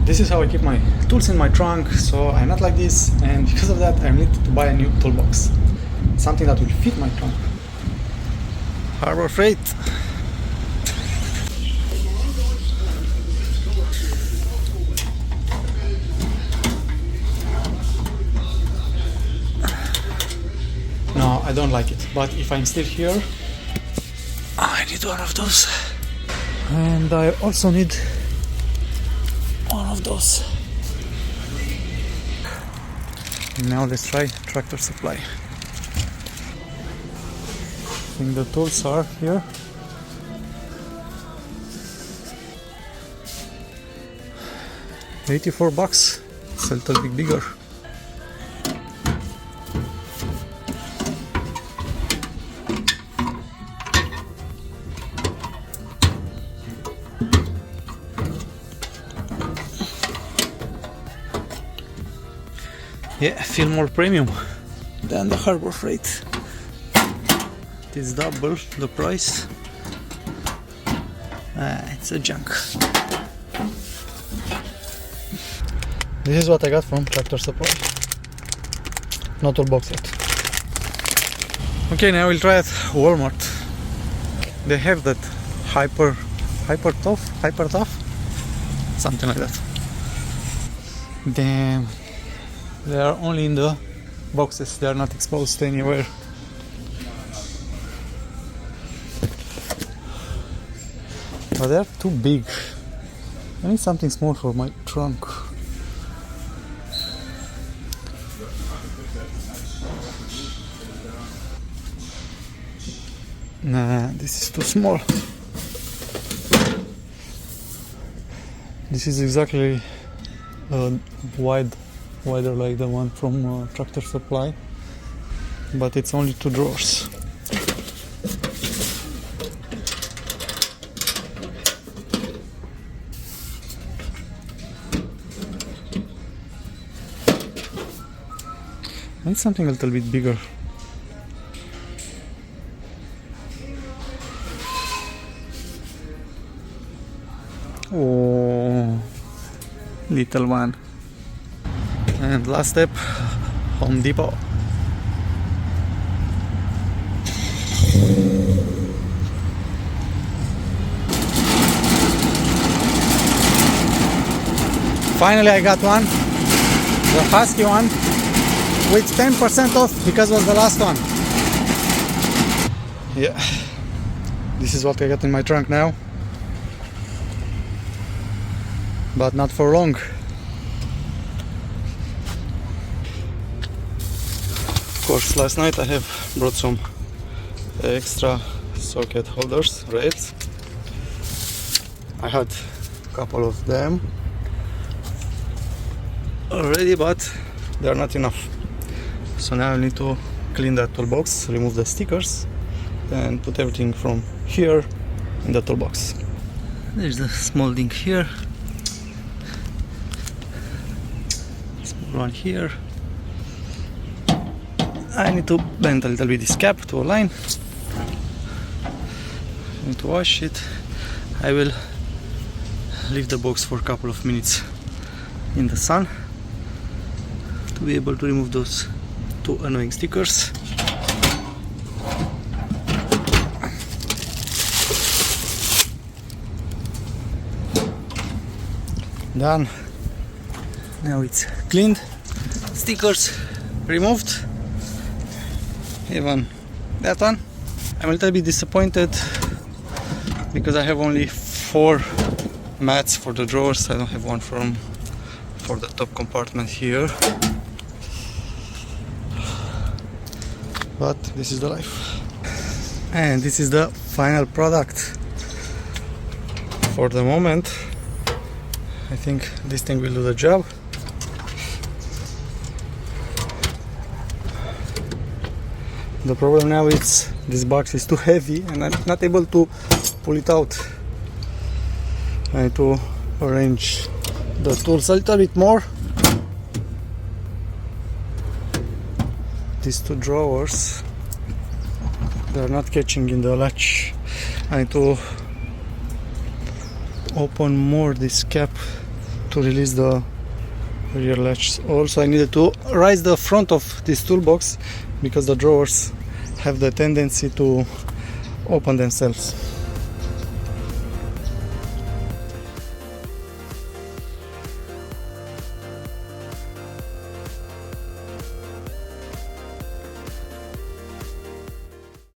This is how I keep my tools in my trunk, so I'm not like this, and because of that I need to buy a new toolbox. Something that will fit my trunk. Harbor Freight. No, I don't like it, but if I'm still here, I need one of those. And I also need one of those. Now let's try Tractor Supply. I think the tools are here. $84. It's a little bit bigger. Yeah, feel more premium than the Harbor Freight. It's double the price. It's a junk. This is what I got from Tractor Supply. No toolbox yet. Okay, now we'll try at Walmart. They have that hyper tough, something like that. Damn. They are only in the boxes, they are not exposed anywhere. But they are too big. I need something small for my trunk. Nah, this is too small. This is exactly wider like the one from Tractor Supply, but it's only 2 drawers. I need something a little bit bigger. Oh, little one. And last step, Home Depot. Finally I got one, the Husky one, with 10% off because it was the last one. Yeah, this is what I got in my trunk now, but not for long. Of course, last night I have brought some extra socket holders, rails. I had a couple of them already, but they are not enough. So now I need to clean that toolbox, remove the stickers, and put everything from here in the toolbox. There's a small link here, small one here. I need to bend a little bit this cap to align. I need to wash it. I will leave the box for a couple of minutes in the sun to be able to remove those 2 annoying stickers. Done. Now it's cleaned, stickers removed, even that one. I'm a little bit disappointed because I have only 4 mats for the drawers. I don't have one for the top compartment here, but this is the life. And this is the final product. For the moment I think this thing will do the job. The problem now is this box is too heavy and I'm not able to pull it out. I need to arrange the tools a little bit more. These 2 drawers, they are not catching in the latch. I need to open more this cap to release the rear latch. Also, I needed to raise the front of this toolbox because the drawers have the tendency to open themselves.